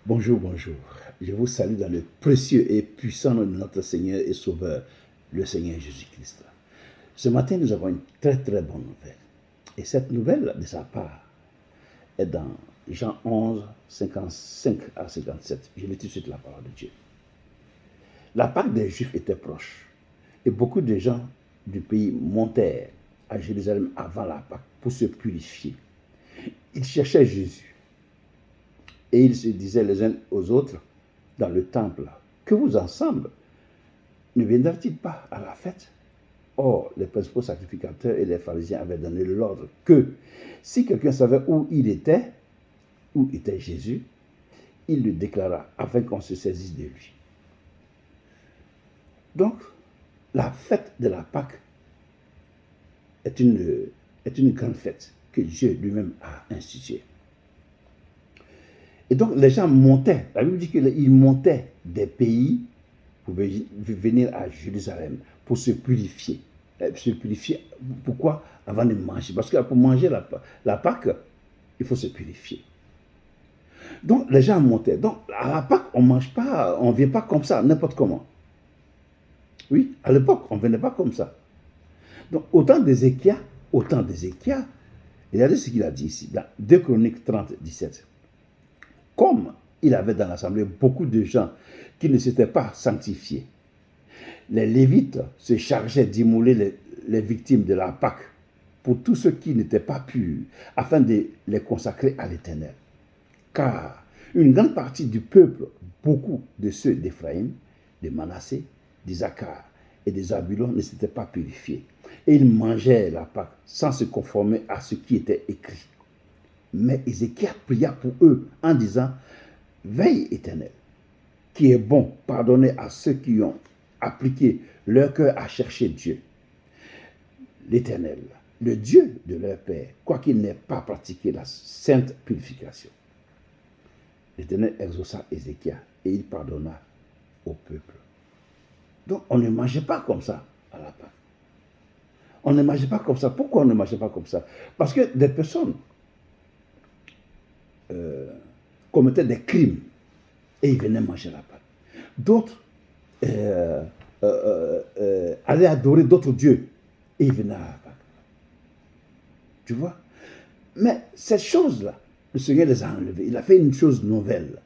Bonjour, bonjour. Je vous salue dans le précieux et puissant nom de notre Seigneur et Sauveur, le Seigneur Jésus-Christ. Ce matin, nous avons une très très bonne nouvelle. Et cette nouvelle, de sa part, est dans Jean 11, 55 à 57. Je lis tout de suite la parole de Dieu. La Pâque des Juifs était proche. Et beaucoup de gens du pays montèrent à Jérusalem avant la Pâque pour se purifier. Ils cherchaient Jésus. Et ils se disaient les uns aux autres dans le temple, que vous ensemble ne viendra-t-il pas à la fête? Or, les principaux sacrificateurs et les pharisiens avaient donné l'ordre que si quelqu'un savait où était Jésus, il le déclara afin qu'on se saisisse de lui. Donc, la fête de la Pâque est une grande fête que Dieu lui-même a instituée. Et donc, les gens montaient, la Bible dit qu'ils montaient des pays pour venir à Jérusalem pour se purifier. Se purifier, pourquoi? Avant de manger. Parce que pour manger la Pâque, il faut se purifier. Donc, les gens montaient. Donc, à la Pâque, on ne mange pas, on ne vient pas comme ça, n'importe comment. Oui, à l'époque, on ne venait pas comme ça. Donc, autant d'Ézéchias, regardez ce qu'il a dit ici, dans 2 Chroniques 30, 17. Comme il avait dans l'assemblée beaucoup de gens qui ne s'étaient pas sanctifiés, les Lévites se chargeaient d'immoler les victimes de la Pâque pour tous ceux qui n'étaient pas purs, afin de les consacrer à l'Éternel. Car une grande partie du peuple, beaucoup de ceux d'Éphraïm, de Manassé, d'Isaacar et de Zabulon ne s'étaient pas purifiés. Et ils mangeaient la Pâque sans se conformer à ce qui était écrit. Mais Ézéchias pria pour eux en disant, « Veille éternelle, qui est bon, pardonnez à ceux qui ont appliqué leur cœur à chercher Dieu, l'Éternel, le Dieu de leur père, quoiqu'il n'ait pas pratiqué la sainte purification. » L'Éternel exauça Ézéchias et il pardonna au peuple. Donc on ne mangeait pas comme ça à la Pâque. On ne mangeait pas comme ça. Pourquoi on ne mangeait pas comme ça? Parce que des personnes commettaient des crimes et ils venaient manger la Pâque. D'autres allaient adorer d'autres dieux et ils venaient à la Pâque. Tu vois? Mais cette chose-là, le Seigneur les a enlevées. Il a fait une chose nouvelle.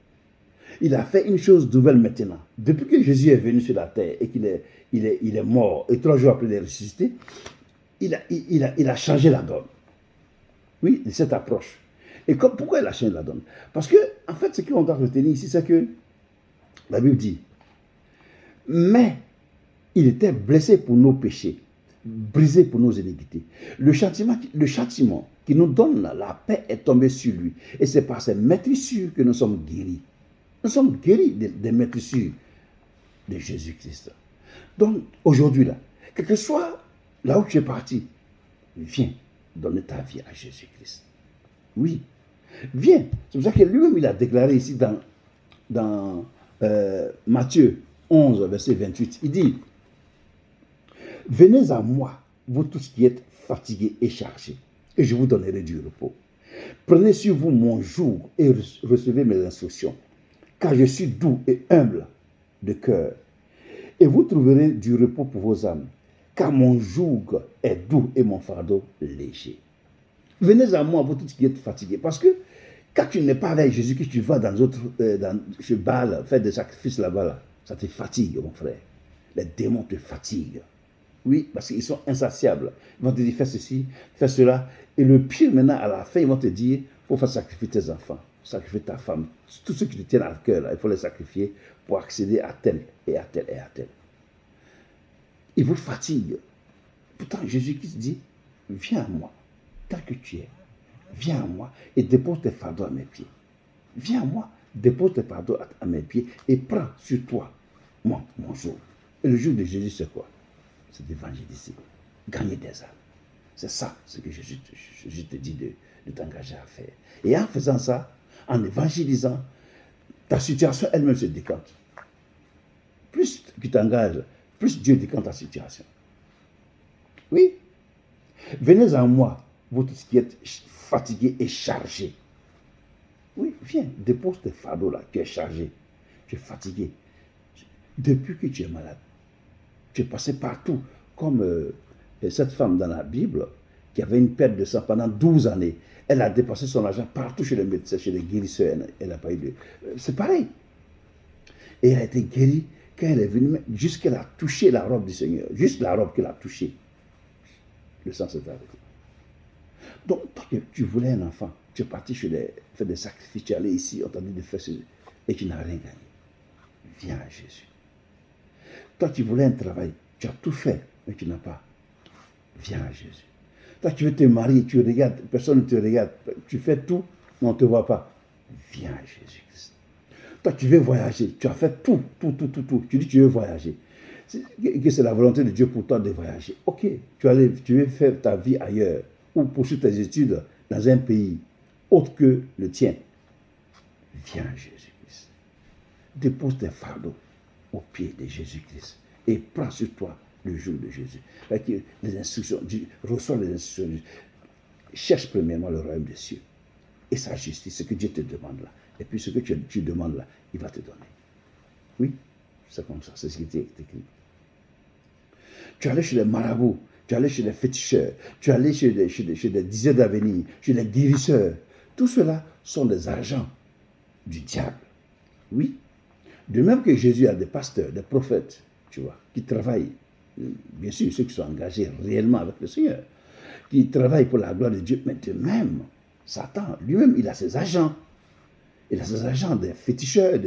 Il a fait une chose nouvelle maintenant. Depuis que Jésus est venu sur la terre et qu'il est mort, et 3 jours après il est ressuscité, il a changé la donne. Oui, de cette approche. Et pourquoi il a changé la donne? Parce que, en fait, ce qu'on doit retenir ici, c'est que la Bible dit, mais il était blessé pour nos péchés, brisé pour nos iniquités. Le châtiment qui nous donne la paix est tombé sur lui. Et c'est par ces maîtrissures que nous sommes guéris. Nous sommes guéris des maîtrissures de Jésus-Christ. Donc, aujourd'hui, là, quel que soit là où tu es parti, viens donner ta vie à Jésus-Christ. Oui, viens. C'est pour ça que lui-même, il a déclaré ici dans Matthieu 11, verset 28. Il dit, « Venez à moi, vous tous qui êtes fatigués et chargés, et je vous donnerai du repos. Prenez sur vous mon joug et recevez mes instructions, car je suis doux et humble de cœur, et vous trouverez du repos pour vos âmes, car mon joug est doux et mon fardeau léger. » Venez à moi, vous tous qui êtes fatigués, parce que quand tu n'es pas avec Jésus, que tu vas chez Baal, faire des sacrifices là-bas, là, ça te fatigue, mon frère. Les démons te fatiguent. Oui, parce qu'ils sont insatiables. Ils vont te dire, fais ceci, fais cela. Et le pire, maintenant, à la fin, ils vont te dire, il faut faire sacrifier tes enfants, sacrifier ta femme. Tous ceux qui te tiennent à cœur, là, il faut les sacrifier pour accéder à tel et à tel et à tel. Ils vous fatiguent. Pourtant, Jésus-Christ dit, viens à moi, tant que tu es. Viens à moi et dépose tes fardeaux à mes pieds. Viens à moi, dépose tes fardeaux à mes pieds et prends sur toi mon jour. Et le jour de Jésus, c'est quoi? C'est d'évangéliser, gagner des âmes. C'est ça ce que Jésus te dit de t'engager à faire. Et en faisant ça, en évangélisant, ta situation elle-même se décante. Plus tu t'engages, plus Dieu décante ta situation. Oui. Venez à moi, vous tous qui êtes fatigués et chargés. Oui, viens, dépose tes fardeaux là. Tu es chargé, tu es fatigué. Depuis que tu es malade, tu es passé partout, comme cette femme dans la Bible qui avait une perte de sang pendant 12 années. Elle a dépensé son argent partout chez les médecins, chez les guérisseurs. Elle n'a pas eu de. C'est pareil. Et elle a été guérie quand elle est venue, jusqu'elle a touché la robe du Seigneur. Juste la robe qu'elle a touchée. Le sang s'est arrêté. Donc, toi, tu voulais un enfant, tu es parti faire des sacrifices, tu es allé ici, on t'a dit de faire ceci, et tu n'as rien gagné. Viens à Jésus. Toi, tu voulais un travail, tu as tout fait, mais tu n'as pas. Viens à Jésus. Toi, tu veux te marier, tu regardes, personne ne te regarde, tu fais tout, mais on ne te voit pas. Viens à Jésus-Christ. Toi, tu veux voyager, tu as fait tout. Tu dis que tu veux voyager. Que c'est la volonté de Dieu pour toi de voyager. Ok, tu veux faire ta vie ailleurs ou poursuivre tes études dans un pays autre que le tien. Viens à Jésus-Christ. Dépose tes fardeaux au pied de Jésus-Christ et prends sur toi le jour de Jésus. Les instructions, reçois les instructions. Cherche premièrement le royaume des cieux et sa justice, ce que Dieu te demande là. Et puis ce que tu demandes là, il va te donner. Oui, c'est comme ça, c'est ce qui est écrit. Tu allais chez les marabouts, tu allais chez les féticheurs, tu allais chez des diseurs d'avenir, chez les guérisseurs. Tout cela sont des agents du diable. Oui. De même que Jésus a des pasteurs, des prophètes, tu vois, qui travaillent, bien sûr, ceux qui sont engagés réellement avec le Seigneur, qui travaillent pour la gloire de Dieu, mais de même, Satan, lui-même, il a ses agents. Il a ses agents, des féticheurs,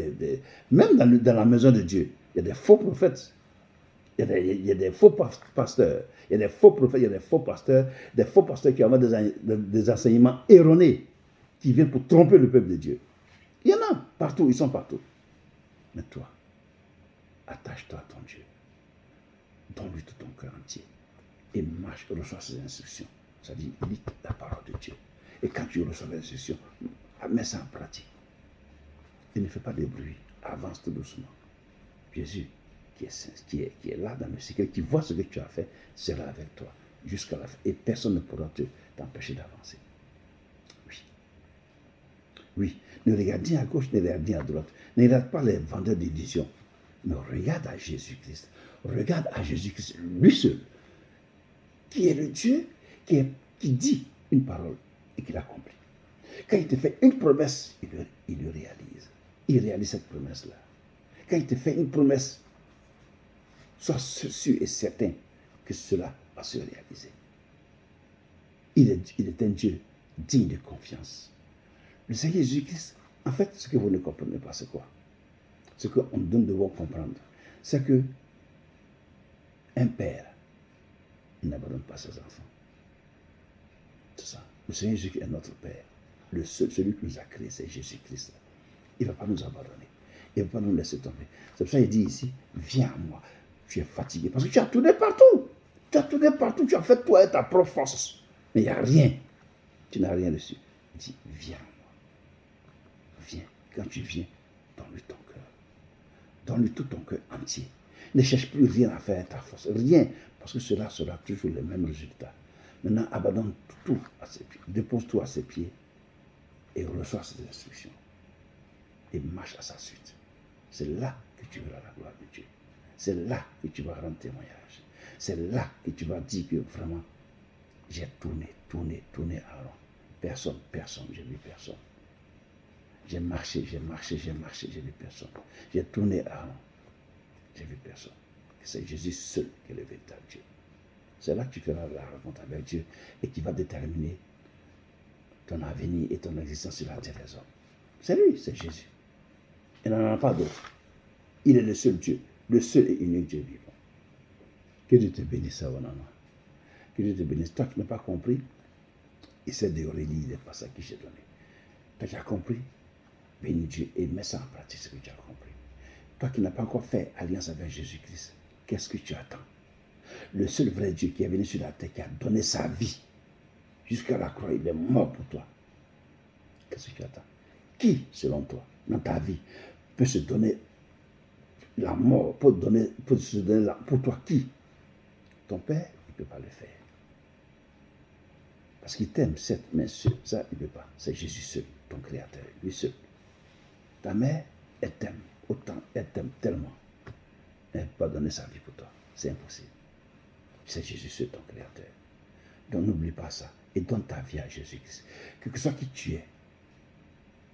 même dans la maison de Dieu, il y a des faux prophètes. Il y a des faux pasteurs, il y a des faux prophètes, il y a des faux pasteurs qui ont des enseignements erronés, qui viennent pour tromper le peuple de Dieu. Il y en a partout, ils sont partout. Mais toi, attache-toi à ton Dieu. Donne-lui tout ton cœur entier. Et marche, reçois ses instructions. C'est-à-dire, lis la parole de Dieu. Et quand tu reçois les instructions, mets ça en pratique. Et ne fais pas de bruit. Avance tout doucement. Jésus, qui est là dans le secret, qui voit ce que tu as fait, sera avec toi jusqu'à la fin. Et personne ne pourra t'empêcher d'avancer. Oui. Oui. Ne regarde ni à gauche, ne regarde ni à droite. Ne regarde pas les vendeurs d'illusions. Mais regarde à Jésus-Christ. Regarde à Jésus-Christ, lui seul, qui est le Dieu qui dit une parole et qui l'accomplit. Quand il te fait une promesse, il le réalise. Il réalise cette promesse-là. Quand il te fait une promesse, sois sûr et certain que cela va se réaliser. Il est un Dieu digne de confiance. Le Seigneur Jésus-Christ, en fait, ce que vous ne comprenez pas, c'est quoi? Ce qu'on nous devons comprendre, c'est que un père n'abandonne pas ses enfants. C'est ça. Le Seigneur Jésus est notre Père. Celui qui nous a créés, c'est Jésus-Christ. Il ne va pas nous abandonner. Il ne va pas nous laisser tomber. C'est pour ça qu'il dit ici, viens à moi. Tu es fatigué. Parce que tu as tourné partout. Tu as tourné partout. Tu as fait toi et ta propre force. Mais il n'y a rien. Tu n'as rien reçu. Il dit, viens à moi. Viens. Quand tu viens, donne-lui ton cœur. Donne-lui tout ton cœur entier. Ne cherche plus rien à faire à ta force. Rien. Parce que cela sera toujours le même résultat. Maintenant, abandonne tout à ses pieds. Dépose tout à ses pieds. Et reçois ses instructions. Et marche à sa suite. C'est là que tu verras la gloire de Dieu. C'est là que tu vas rendre témoignage. C'est là que tu vas dire que vraiment, j'ai tourné à rond. Personne, j'ai vu personne. J'ai marché, j'ai vu personne. J'ai tourné à rond. J'ai vu personne. C'est Jésus seul qui est le véritable Dieu. C'est là que tu feras la rencontre avec Dieu et qui va déterminer ton avenir et ton existence sur la terre des hommes. C'est lui, c'est Jésus. Il n'en a pas d'autre. Il est le seul Dieu, le seul et unique Dieu vivant. Que Dieu te bénisse, Awanama. Que Dieu te bénisse. Toi qui n'as pas compris, essaie de relire les passages que j'ai donnés. Toi qui as compris, bénis Dieu et mets ça en pratique, ce que tu as compris. Toi qui n'as pas encore fait alliance avec Jésus-Christ, qu'est-ce que tu attends? Le seul vrai Dieu qui est venu sur la terre, qui a donné sa vie jusqu'à la croix, il est mort pour toi. Qu'est-ce que tu attends? Qui, selon toi, dans ta vie, peut se donner la mort, pour toi? Qui? Ton père, il ne peut pas le faire. Parce qu'il t'aime, certes, mais ça, il ne peut pas. C'est Jésus seul ton Créateur, lui seul. Ta mère, elle t'aime autant, elle t'aime tellement. Elle ne peut pas donner sa vie pour toi. C'est impossible. C'est Jésus seul, ton Créateur. Donc n'oublie pas ça. Et donne ta vie à Jésus-Christ. Quel que soit qui tu es,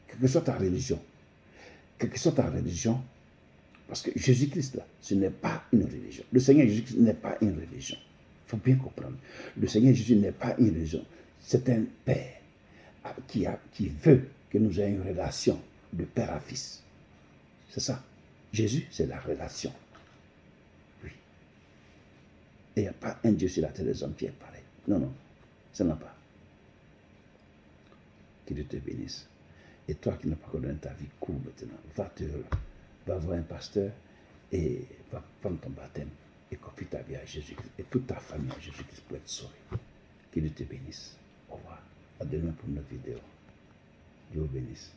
quelle que soit ta religion, parce que Jésus-Christ, là, ce n'est pas une religion. Le Seigneur Jésus-Christ n'est pas une religion. Il faut bien comprendre. Le Seigneur Jésus n'est pas une religion. C'est un Père qui veut que nous ayons une relation de Père à Fils. C'est ça. Jésus, c'est la relation. Oui. Et il n'y a pas un Dieu sur la terre des hommes qui est pareil. Non, non. Ça n'a pas. Que Dieu te bénisse. Et toi qui n'as pas donné ta vie, cours maintenant. Va voir un pasteur et va prendre ton baptême et confie ta vie à Jésus-Christ et toute ta famille à Jésus-Christ pour être sauvé. Que Dieu te bénisse. Au revoir. À demain pour une autre vidéo. Dieu vous bénisse.